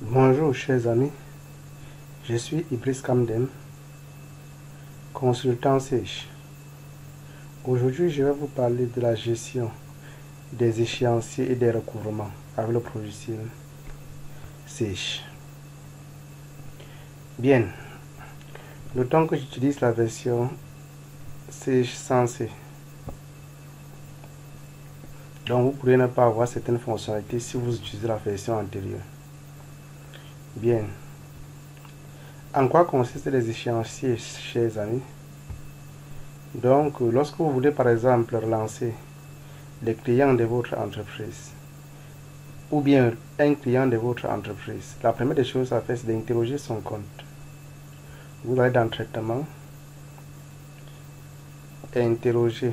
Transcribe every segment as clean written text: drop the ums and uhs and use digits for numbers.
Bonjour chers amis, je suis Ibris Kamdem, consultant Sage. Aujourd'hui je vais vous parler de la gestion des échéanciers et des recouvrements avec le logiciel Sage. Bien, notons que j'utilise la version Sage Sensei. Donc vous pourrez ne pas avoir certaines fonctionnalités si vous utilisez la version antérieure. Bien. En quoi consistent les échéanciers, chers amis? Donc, lorsque vous voulez par exemple relancer les clients de votre entreprise ou bien un client de votre entreprise, la première des choses à faire, c'est d'interroger son compte. Vous allez dans Traitement et interroger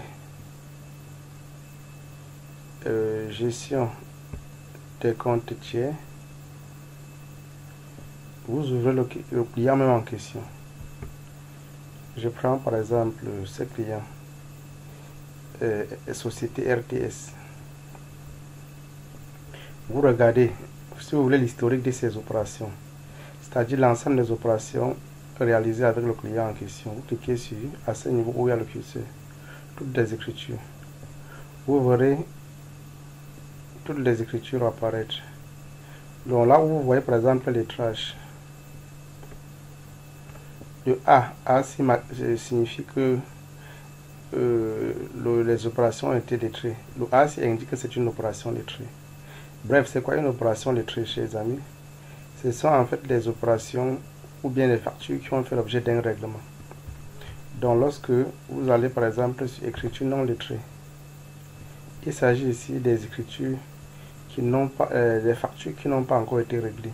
Gestion des comptes tiers. Vous ouvrez le client même en question. Je prends par exemple ce client, société RTS. Vous regardez, si vous voulez, l'historique de ces opérations, c'est-à-dire l'ensemble des opérations réalisées avec le client en question. Vous cliquez sur, à ce niveau où il y a le curseur, toutes les écritures. Vous verrez toutes les écritures apparaître. Donc là où vous voyez par exemple les trashs, le A signifie que les opérations ont été lettrées. Le A indique que c'est une opération lettrée. Bref, c'est quoi une opération lettrée, chers amis? Ce sont en fait les opérations ou bien les factures qui ont fait l'objet d'un règlement. Donc lorsque vous allez par exemple sur écriture non lettrée, il s'agit ici des écritures qui n'ont pas, des factures qui n'ont pas encore été réglées.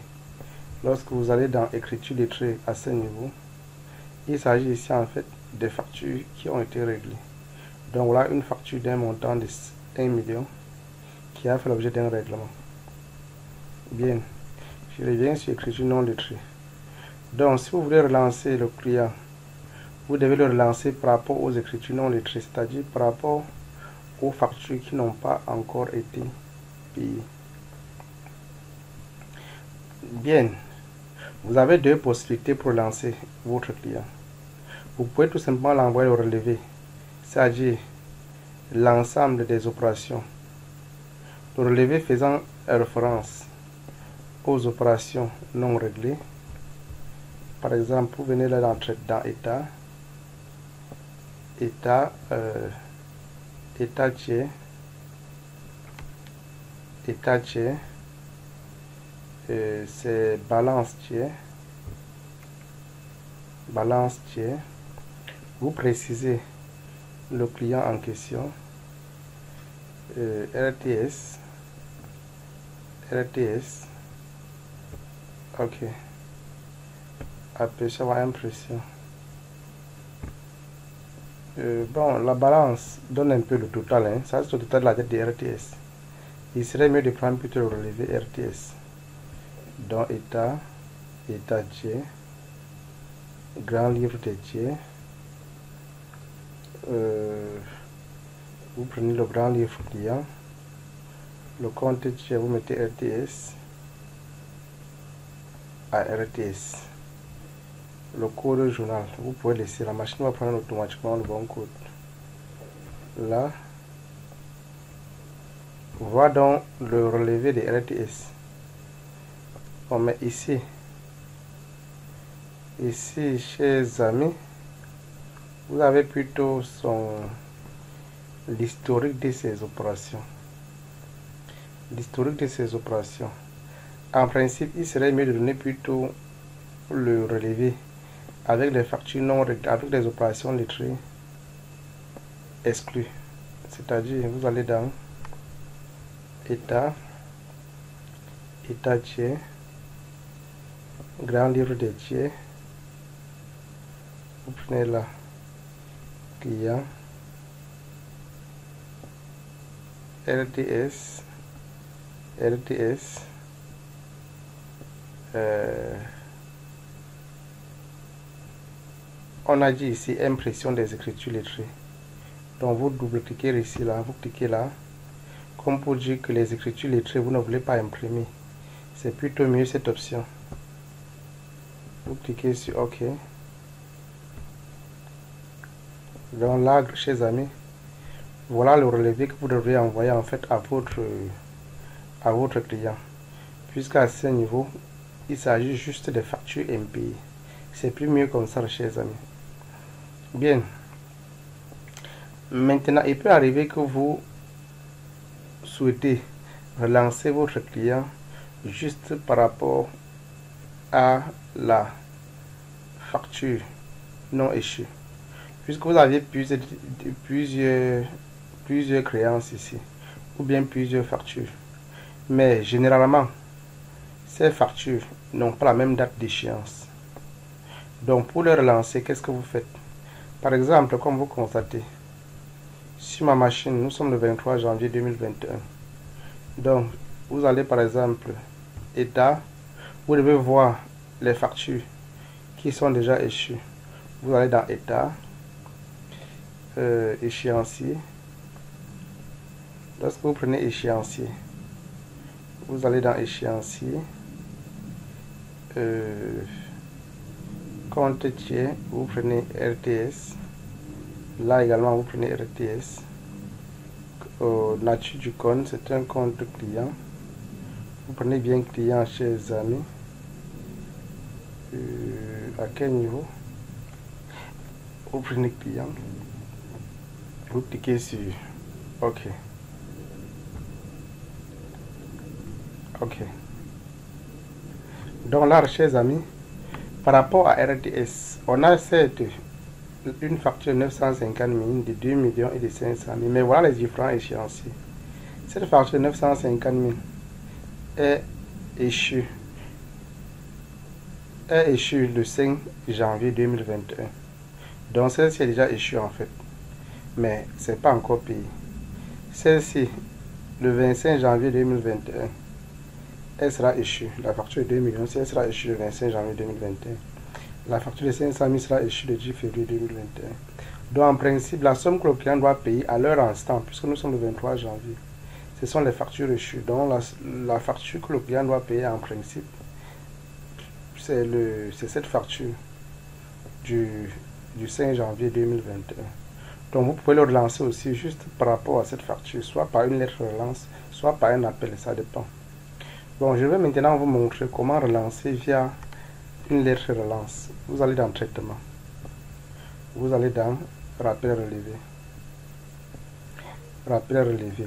Lorsque vous allez dans écriture lettrée à ce niveau, il s'agit ici en fait des factures qui ont été réglées. Donc voilà une facture d'un montant de 1 million qui a fait l'objet d'un règlement. Bien, je reviens sur écriture non lettrée. Donc si vous voulez relancer le client, vous devez le relancer par rapport aux écritures non lettrées, c'est-à-dire par rapport aux factures qui n'ont pas encore été payées. Bien, vous avez deux possibilités pour relancer votre client. Vous pouvez tout simplement l'envoyer au relevé, c'est-à-dire l'ensemble des opérations. Le relevé faisant référence aux opérations non réglées. Par exemple, vous venez là dans État, État tiers, c'est balance tiers. Vous précisez le client en question, RTS, ok, aperçoit impression. Bon, la balance donne un peu le total, hein. Ça c'est le total de la dette de RTS. Il serait mieux de prendre plutôt le relevé RTS. Donc État tiers, grand livre des tiers. Vous prenez le grand livre client, le compte tiers, vous mettez RTS à RTS. Le code journal, vous pouvez laisser, la machine va prendre automatiquement le bon code. Là, voilà donc le relevé de RTS. On met ici, chers amis, vous avez plutôt l'historique de ces opérations. En principe, il serait mieux de donner plutôt le relevé avec les factures non réglées, avec les opérations lettrées exclues. C'est-à-dire, vous allez dans État tiers, grand livre des tiers, vous prenez là client, RTS, on a dit ici impression des écritures lettrées. Donc vous double-cliquez ici, là, vous cliquez là, comme pour dire que les écritures lettrées, vous ne voulez pas imprimer. c'est plutôt mieux cette option. Vous cliquez sur OK. Donc là, chers amis, voilà le relevé que vous devriez envoyer en fait à votre client. Puisqu'à ce niveau, il s'agit juste des factures impayées. C'est plus mieux comme ça, chers amis. Bien. Maintenant, il peut arriver que vous souhaitez relancer votre client juste par rapport à la facture non échue. Puisque vous aviez plusieurs créances ici, ou bien plusieurs factures. Mais généralement, ces factures n'ont pas la même date d'échéance. Donc pour les relancer, qu'est-ce que vous faites? Par exemple, comme vous constatez, sur ma machine, nous sommes le 23 janvier 2021. Donc, vous allez par exemple, État, vous devez voir les factures qui sont déjà échues. Vous allez dans État, échéancier. Lorsque vous prenez échéancier, vous allez dans échéancier, compte tiers, vous prenez RTS. Là également, vous prenez RTS. Nature du compte, c'est un compte client. Vous prenez bien client, chers amis. À quel niveau? Vous prenez client. Vous cliquez sur OK. OK. Donc là, chers amis, par rapport à RTS, on a cette une facture de 950 000, de 2 millions et de 500 000. Mais voilà les différents échéanciers. Cette facture de 950 000 est échue le 5 janvier 2021. Donc celle-ci est déjà échue en fait. Mais c'est pas encore payé. Celle-ci, le 25 janvier 2021, elle sera échue. La facture de 2 millions, elle sera échue le 25 janvier 2021. La facture de 500 000 sera échue le 10 février 2021. Donc en principe, la somme que le client doit payer à leur instant, puisque nous sommes le 23 janvier, ce sont les factures échues. Donc la facture que le client doit payer en principe, c'est cette facture du 5 janvier 2021. Donc vous pouvez le relancer aussi juste par rapport à cette facture, soit par une lettre de relance, soit par un appel, ça dépend. Bon, je vais maintenant vous montrer comment relancer via une lettre de relance. Vous allez dans traitement. Vous allez dans rappel relevé. Rappel relevé.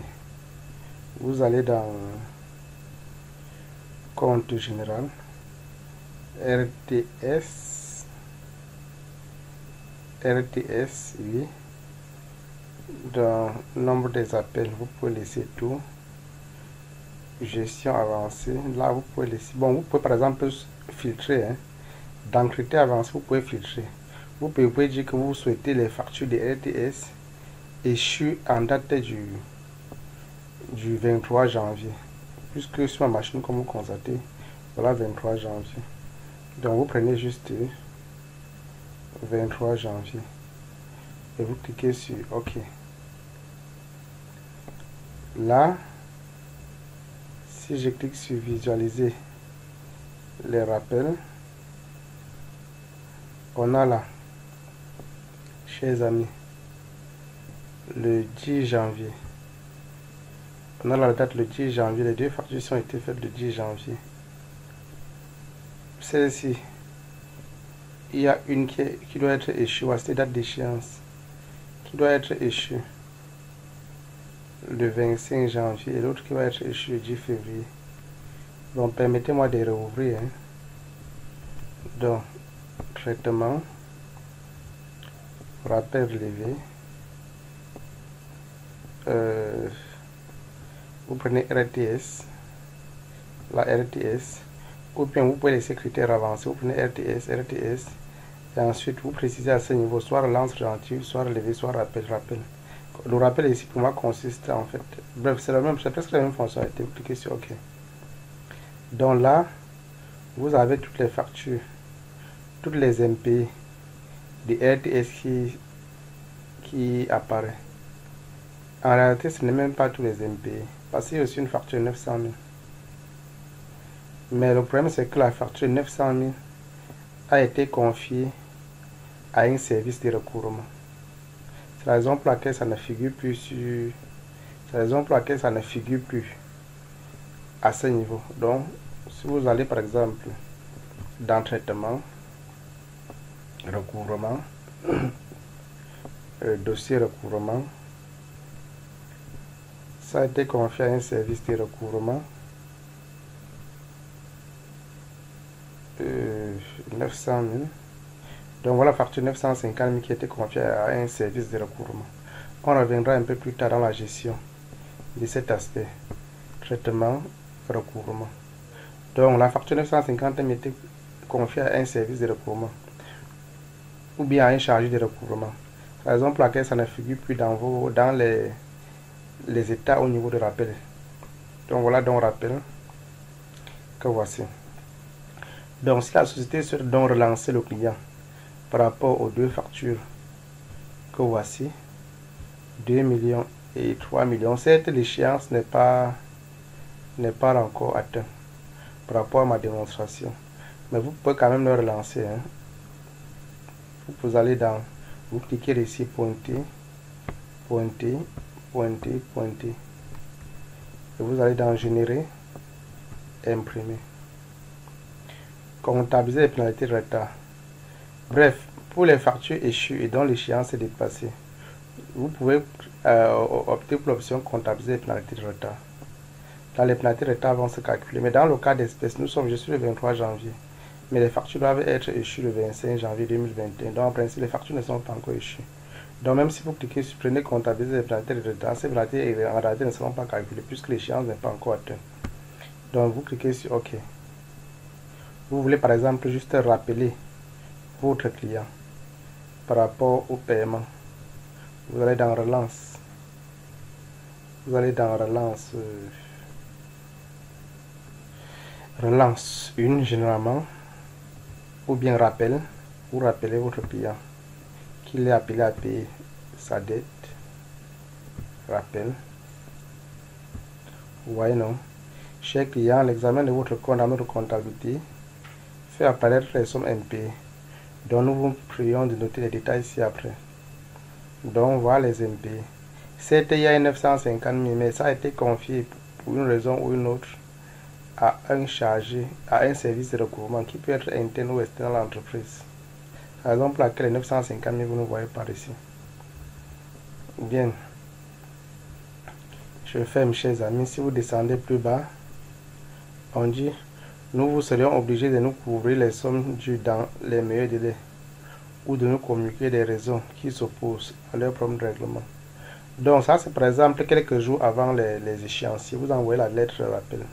Vous allez dans compte général. RTS. RTS, oui. Dans nombre des appels, vous pouvez laisser tout. Gestion avancée. Là, vous pouvez laisser. Bon, vous pouvez par exemple filtrer. Dans critères avancés, vous pouvez filtrer. Vous pouvez dire que vous souhaitez les factures de RTS échues en date du 23 janvier. Puisque sur ma machine, comme vous constatez, voilà 23 janvier. Donc vous prenez juste 23 janvier et vous cliquez sur OK. Là, si je clique sur visualiser les rappels, on a là, chers amis, le 10 janvier. On a la date le 10 janvier. Les deux factures ont été faites le 10 janvier. Celle-ci, il y a une qui doit être échue à cette date d'échéance, qui doit être échue le 25 janvier et l'autre qui va être échue le 10 février. Donc permettez-moi de rouvrir. Donc, traitement, rappel relevé. Vous prenez RTS, la RTS, ou bien vous pouvez laisser critères avancés. Vous prenez RTS, et ensuite vous précisez à ce niveau soit relance relative, soit relevé, soit rappel. Le rappel ici pour moi consiste en fait, bref, c'est presque la même fonctionnalité. Vous cliquez sur OK. Donc là, vous avez toutes les factures, toutes les MP de RTS qui apparaissent. En réalité, ce n'est même pas tous les MP, parce qu'il y a aussi une facture de 900 000. Mais le problème, c'est que la facture de 900 000 a été confiée à un service de recouvrement. C'est la raison pour laquelle ça ne figure plus sur... C'est la raison pour laquelle ça ne figure plus à ce niveau. Donc, si vous allez par exemple dans traitement, recouvrement, dossier recouvrement, ça a été confié à un service de recouvrement. 900 000. Donc voilà la facture 950 000 qui a été confiée à un service de recouvrement. On reviendra un peu plus tard dans la gestion de cet aspect. Traitement, recouvrement. Donc la facture 950 000 a été confiée à un service de recouvrement ou bien à un chargé de recouvrement. Par exemple, pour laquelle ça ne figure plus dans les états au niveau de rappel. Donc voilà donc rappel que voici. Donc si la société souhaite donc relancer le client par rapport aux deux factures que voici, 2 millions et 3 millions, certes l'échéance n'est pas encore atteinte par rapport à ma démonstration, mais vous pouvez quand même le relancer, hein. Vous allez dans, vous cliquez ici, pointer, pointer, pointer, pointer, et vous allez dans générer, imprimer, comptabiliser les pénalités de retard. Bref, pour les factures échues et dont l'échéance est dépassée, vous pouvez opter pour l'option comptabiliser les pénalités de retard. Là, les pénalités de retard vont se calculer, mais dans le cas d'espèce, nous sommes juste le 23 janvier. Mais les factures doivent être échues le 25 janvier 2021. Donc en principe, les factures ne sont pas encore échues. Donc même si vous cliquez sur prenez comptabiliser les pénalités de retard, ces pénalités en réalité ne seront pas calculées puisque l'échéance n'est pas encore atteinte. Donc vous cliquez sur OK. Vous voulez par exemple juste rappeler votre client par rapport au paiement. Vous allez dans relance. Vous allez dans relance. Relance 1 généralement. Ou bien rappel. Vous rappelez votre client qu'il est appelé à payer sa dette. Rappel. Vous voyez non? Cher client, l'examen de votre compte dans notre comptabilité fait apparaître les sommes impayées. Donc nous vous prions de noter les détails ci-après. Donc voilà les impayés. C'était il y a 950 000, mais ça a été confié pour une raison ou une autre à un chargé, à un service de recouvrement qui peut être interne ou externe à l'entreprise. Par exemple, pour laquelle les 950 000 vous ne voyez pas ici. Bien. Je ferme, chers amis. Si vous descendez plus bas, on dit nous vous serions obligés de nous couvrir les sommes dues dans les meilleurs délais ou de nous communiquer des raisons qui s'opposent à leur propre règlement. Donc ça c'est par exemple quelques jours avant les échéanciers, vous envoyez la lettre rappel.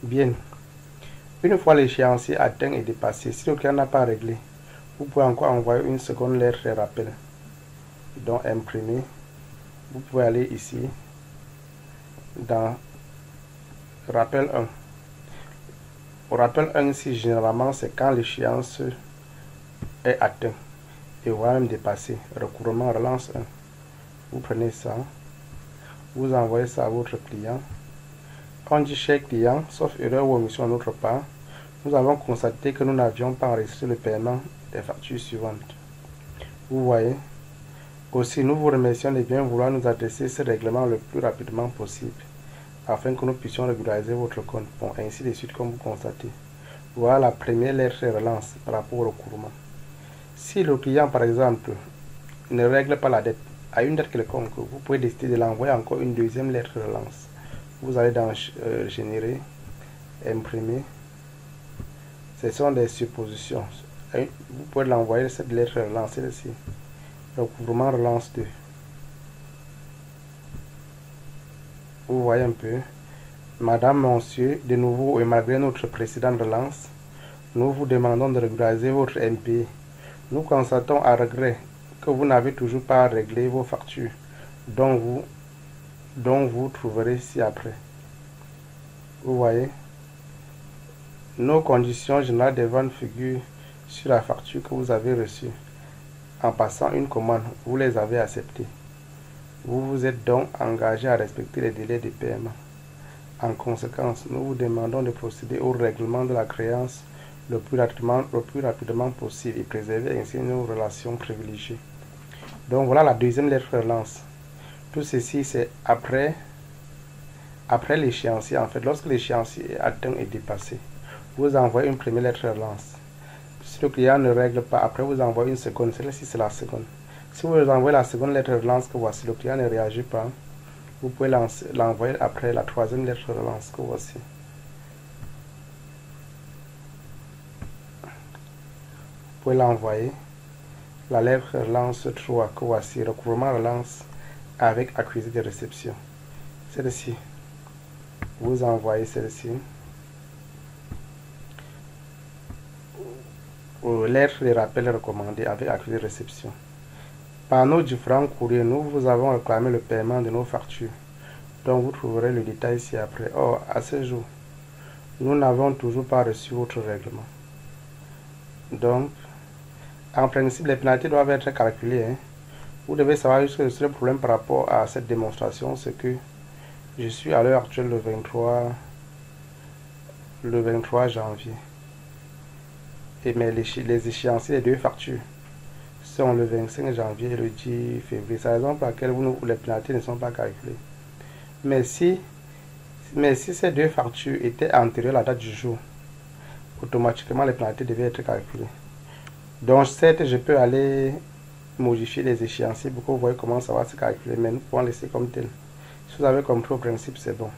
Bien, une fois l'échéancier atteint et dépassé, si le client n'a pas réglé, vous pouvez encore envoyer une seconde lettre rappel. Donc imprimer, vous pouvez aller ici dans rappel 1. Au rappel 1 ici généralement c'est quand l'échéance est atteint et voire même dépassé. Recouvrement relance 1. Vous prenez ça, vous envoyez ça à votre client. On dit cher client, sauf erreur ou omission de notre part, nous avons constaté que nous n'avions pas enregistré le paiement des factures suivantes. Vous voyez. Aussi, nous vous remercions de bien vouloir nous adresser ce règlement le plus rapidement possible afin que nous puissions régulariser votre compte. Bon, ainsi de suite comme vous constatez. Voilà la première lettre de relance par rapport au recouvrement. Si le client, par exemple, ne règle pas la dette à une dette quelconque, vous pouvez décider de l'envoyer encore une deuxième lettre de relance. Vous allez dans générer, imprimer. Ce sont des suppositions. Vous pouvez l'envoyer cette lettre de relance ici. Recouvrement relance 2. Vous voyez un peu. Madame, monsieur, de nouveau et malgré notre précédente relance, nous vous demandons de régulariser votre MP. Nous constatons à regret que vous n'avez toujours pas réglé vos factures, dont vous trouverez ci-après. Vous voyez. Nos conditions générales de vente figurent sur la facture que vous avez reçue. En passant une commande, vous les avez acceptées. Vous vous êtes donc engagé à respecter les délais de paiement. En conséquence, nous vous demandons de procéder au règlement de la créance le plus rapidement possible et préserver ainsi nos relations privilégiées. Donc voilà la deuxième lettre relance. Tout ceci, c'est après l'échéancier. En fait, lorsque l'échéancier est atteint et dépassé, vous envoyez une première lettre relance. Si le client ne règle pas, après vous envoyez une seconde. Celle-ci, c'est la seconde. Si vous envoyez la seconde lettre relance que voici, le client ne réagit pas, vous pouvez l'envoyer après la troisième lettre relance que voici. Vous pouvez l'envoyer. La lettre relance 3 que voici, recouvrement relance avec accusé de réception. Celle-ci, vous envoyez celle-ci. Lettre de rappel recommandée avec accusé de réception. Par nos différents courriers, nous vous avons réclamé le paiement de nos factures, dont vous trouverez le détail ci après. Or, à ce jour, nous n'avons toujours pas reçu votre règlement. Donc, en principe, les pénalités doivent être calculées. Vous devez savoir juste que le seul problème par rapport à cette démonstration, c'est que je suis à l'heure actuelle le 23 janvier. Mais les échéanciers des deux factures sont le 25 janvier et le 10 février. C'est la raison pour laquelle les pénalités ne sont pas calculées. Mais si ces deux factures étaient antérieures à la date du jour, automatiquement les pénalités devaient être calculées. Donc certes, je peux aller modifier les échéanciers pour que vous voyez comment ça va se calculer, mais nous pouvons laisser comme tel. Si vous avez compris au principe, c'est bon.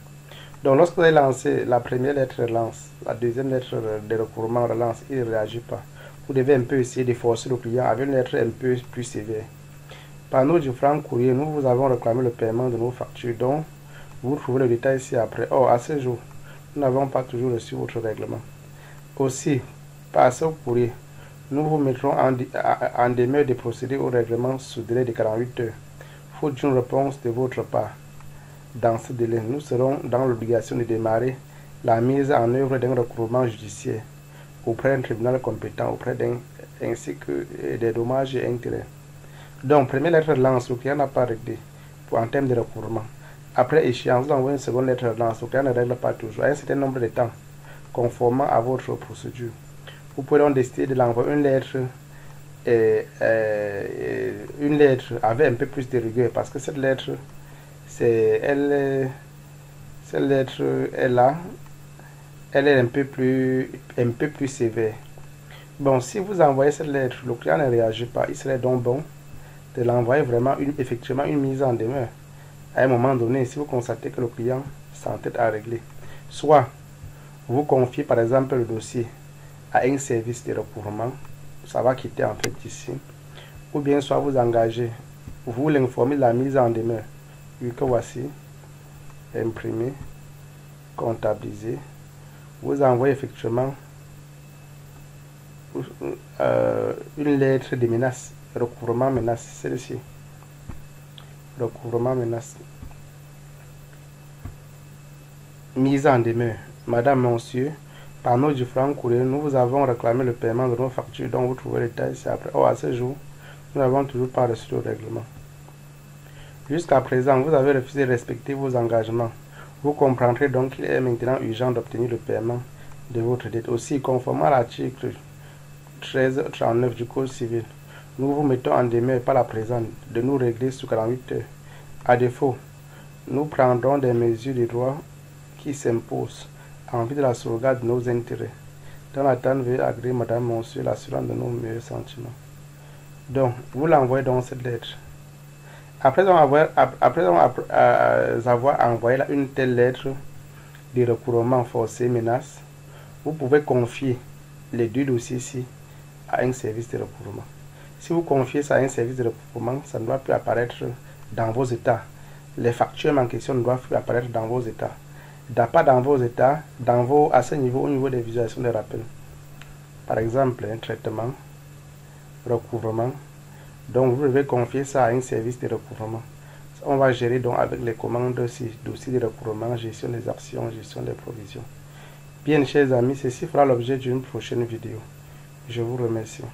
Donc lorsque vous avez lancé la première lettre relance, la deuxième lettre de recouvrement relance, il ne réagit pas. Vous devez un peu essayer de forcer le client avec une lettre un peu plus sévère. Par nos différents courriers, nous vous avons réclamé le paiement de nos factures, donc vous trouvez le détail ici après. Or, à ce jour, nous n'avons pas toujours reçu votre règlement. Aussi, par ce courrier, nous vous mettrons en demeure de procéder au règlement sous délai de 48 heures. Faute d'une réponse de votre part. Dans ce délai, nous serons dans l'obligation de démarrer la mise en œuvre d'un recouvrement judiciaire auprès d'un tribunal compétent, ainsi que des dommages et intérêts. Donc, première lettre de relance, le client n'a pas réglé en termes de recouvrement. Après échéance, vous envoyez une seconde lettre de relance, le client ne règle pas toujours à un certain nombre de temps, conformément à votre procédure. Vous pouvez donc décider de l'envoyer une lettre avec un peu plus de rigueur, parce que cette lettre elle est un peu plus sévère. Bon, si vous envoyez cette lettre, le client ne réagit pas, il serait donc bon de l'envoyer vraiment effectivement une mise en demeure. À un moment donné, si vous constatez que le client s'entête à régler, soit vous confiez par exemple le dossier à un service de recouvrement, ça va quitter en fait ici, ou bien soit vous engagez, vous l'informez de la mise en demeure, vu que voici, imprimé, comptabilisé, vous envoyez effectivement une lettre de menace, recouvrement menace, celle-ci, recouvrement menace, mise en demeure. Madame, monsieur, par nos différents courriers, nous vous avons réclamé le paiement de nos factures dont vous trouvez les détails ici après. Or, à ce jour, nous n'avons toujours pas reçu le règlement. Jusqu'à présent, vous avez refusé de respecter vos engagements. Vous comprendrez donc qu'il est maintenant urgent d'obtenir le paiement de votre dette. Aussi, conformément à l'article 1339 du Code civil, nous vous mettons en demeure par la présente de nous régler sous 48 heures. À défaut, nous prendrons des mesures de droit qui s'imposent en vue de la sauvegarde de nos intérêts. Dans l'attente, veuillez agréer, madame, monsieur, l'assurant de nos meilleurs sentiments. Donc, vous l'envoyez dans cette lettre. Après avoir envoyé une telle lettre de recouvrement forcé menace, vous pouvez confier les deux dossiers-ci à un service de recouvrement. Si vous confiez ça à un service de recouvrement, ça ne doit plus apparaître dans vos états. Les factures en question ne doivent plus apparaître dans vos états. Pas dans vos états, à ce niveau, au niveau des visualisations de rappel. Par exemple, un traitement, recouvrement. Donc, vous devez confier ça à un service de recouvrement. On va gérer donc avec les commandes aussi, dossier de recouvrement, gestion des actions, gestion des provisions. Bien, chers amis, ceci fera l'objet d'une prochaine vidéo. Je vous remercie.